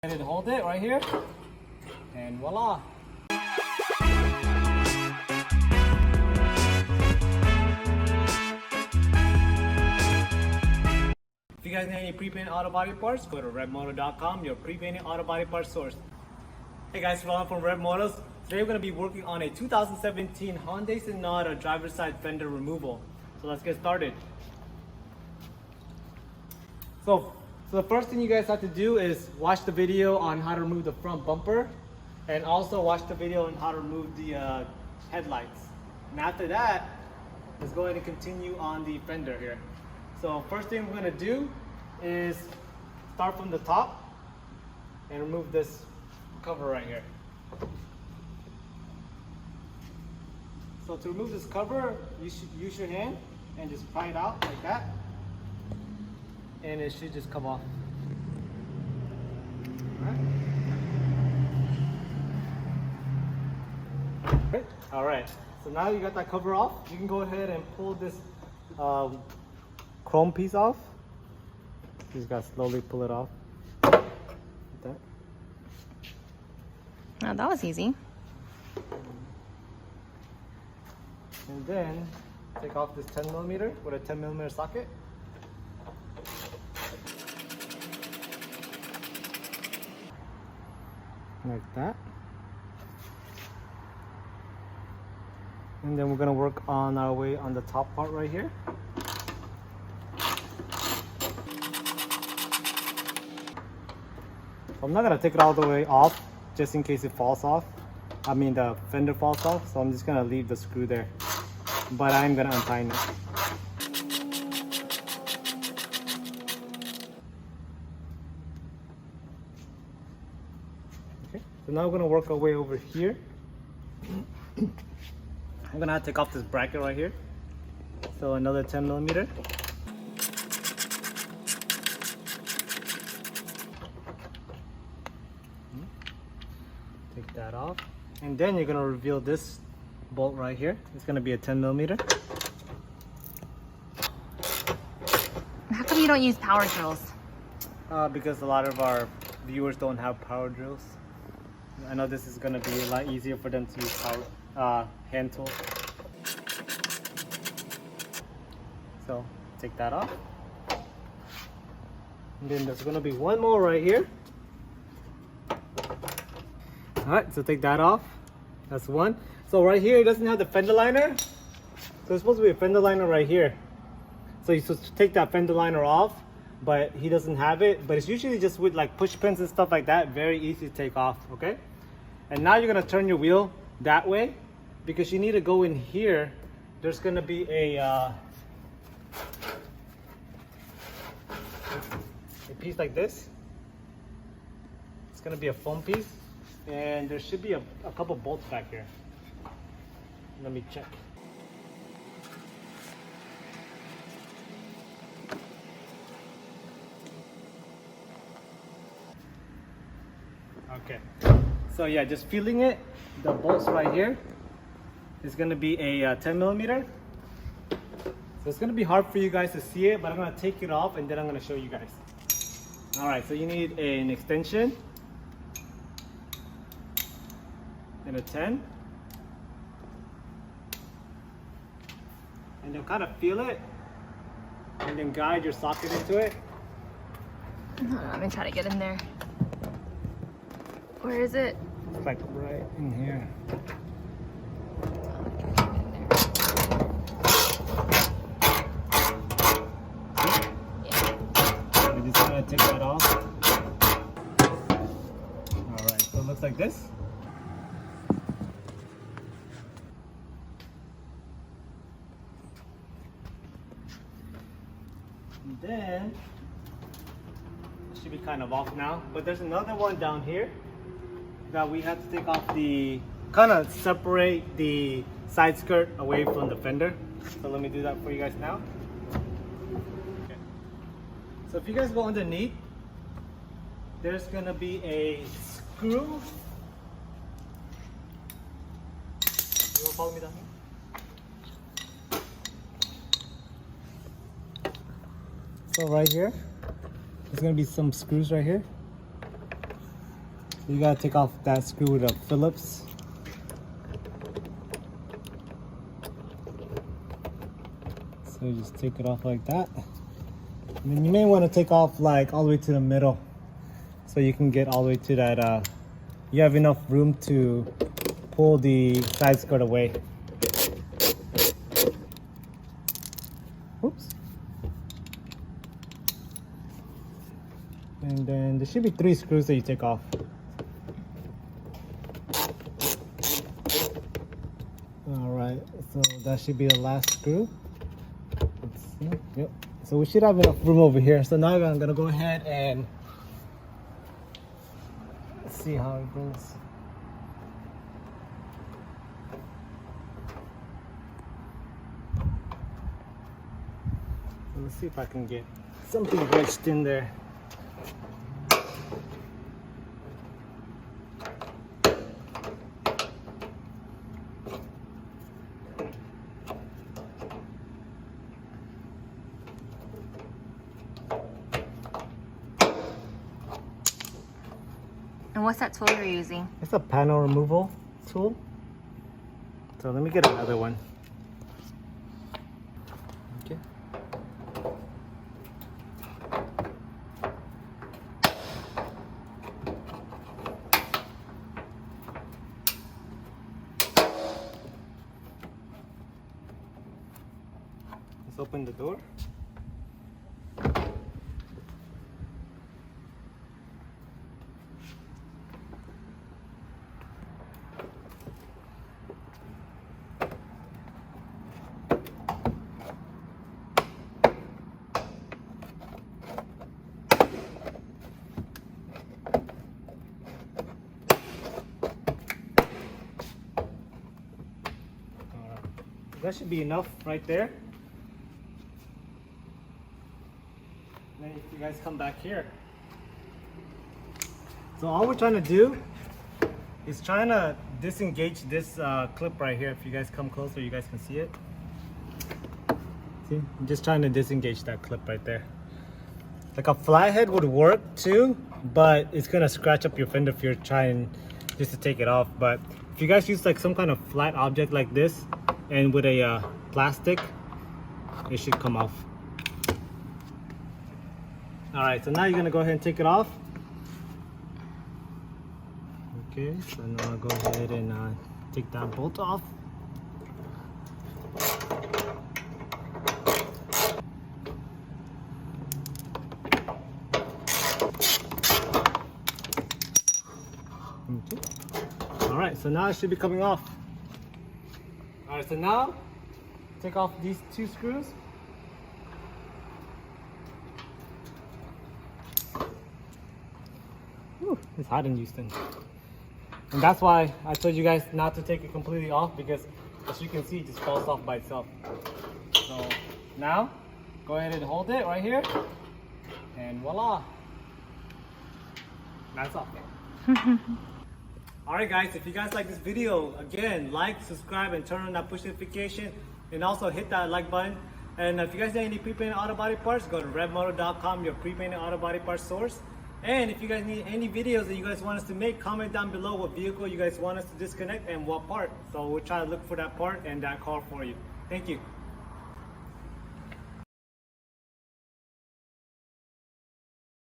And then hold it right here, and voila. If you guys need any pre-painted auto body parts, go to ReveMoto.com, your pre-painted auto body parts source. Hey guys, Ron from ReveMotos. Today we're going to be working on a 2017 Hyundai Sonata driver's side fender removal. So let's get started. So the first thing you guys have to do is watch the video on how to remove the front bumper, and also watch the video on how to remove the headlights. And after that, let's go ahead and continue on the fender here. So first thing we're going to do is start from the top and remove this cover right here. So to remove this cover, you should use your hand and just pry it out like that, and it should just come off. All right. So now you got that cover off, you can go ahead and pull this chrome piece off. You just gotta slowly pull it off. Like that. Oh, that was easy. And then take off this 10mm with a 10mm socket. Like that. And then we're gonna work on our way on the top part right here. I'm not gonna take it all the way off just in case it falls off. I mean the fender falls off, so I'm just gonna leave the screw there. But I'm gonna untie it. Okay, so now we're gonna work our way over here. I'm gonna have to take off this bracket right here. So another 10mm. Take that off. And then you're gonna reveal this bolt right here. It's gonna be a 10mm. How come you don't use power drills? Because a lot of our viewers don't have power drills. I know this is gonna be a lot easier for them to use hand tool. So take that off. And then there's gonna be one more right here. Alright, so take that off. That's one. So right here it doesn't have the fender liner. So there's supposed to be a fender liner right here. So you're supposed to take that fender liner off, but he doesn't have it. But it's usually just with like push pins and stuff like that, very easy to take off, okay? And now you're gonna turn your wheel that way, because you need to go in here. There's gonna be a piece like this. It's gonna be a foam piece, and there should be a couple bolts back here. Let me check. Okay, so yeah, just feeling it, the bolts right here is going to be a 10mm. So it's going to be hard for you guys to see it, but I'm going to take it off and then I'm going to show you guys. Alright, so you need an extension and a 10, and then kind of feel it and then guide your socket into it. Let me try to get in there. Where is it? It's like right in here. We're just gonna take that off. Alright, so it looks like this. And then it should be kind of off now, but there's another one down here that we have to take off, the kind of separate the side skirt away from the fender. So let me do that for you guys now. Okay. So if you guys go underneath, there's gonna be a screw. You wanna follow me down here? So right here, there's gonna be some screws right here. You gotta take off that screw with a Phillips. So you just take it off like that. And then you may want to take off like all the way to the middle, so you can get all the way to that. You have enough room to pull the side skirt away. Oops. And then there should be 3 screws that you take off. Alright, so that should be the last screw. Let's see. Yep. So we should have enough room over here. So now I'm gonna go ahead and see how it goes. So let's see if I can get something wedged in there. And what's that tool you're using? It's a panel removal tool. So let me get another one. Okay. Let's open the door. That should be enough right there. Then if you guys come back here. So all we're trying to do is trying to disengage this clip right here. If you guys come closer, you guys can see it. See, I'm just trying to disengage that clip right there. Like a flathead would work too, but it's gonna scratch up your fender if you're trying just to take it off. But if you guys use like some kind of flat object like this, and with a plastic, it should come off. All right, so now you're gonna go ahead and take it off. Okay, so now I'll go ahead and take that bolt off. Okay. All right, so now it should be coming off. All right, so now take off these 2 screws. Whew, it's hot in Houston. And that's why I told you guys not to take it completely off, because as you can see, it just falls off by itself. So now, go ahead and hold it right here, and voila. That's off. Alright guys, if you guys like this video, again, like, subscribe, and turn on that push notification, and also hit that like button. And if you guys need any pre-painted auto body parts, go to ReveMoto.com, your pre-painted auto body parts source. And if you guys need any videos that you guys want us to make, comment down below what vehicle you guys want us to disconnect and what part. So we'll try to look for that part and that car for you. Thank you.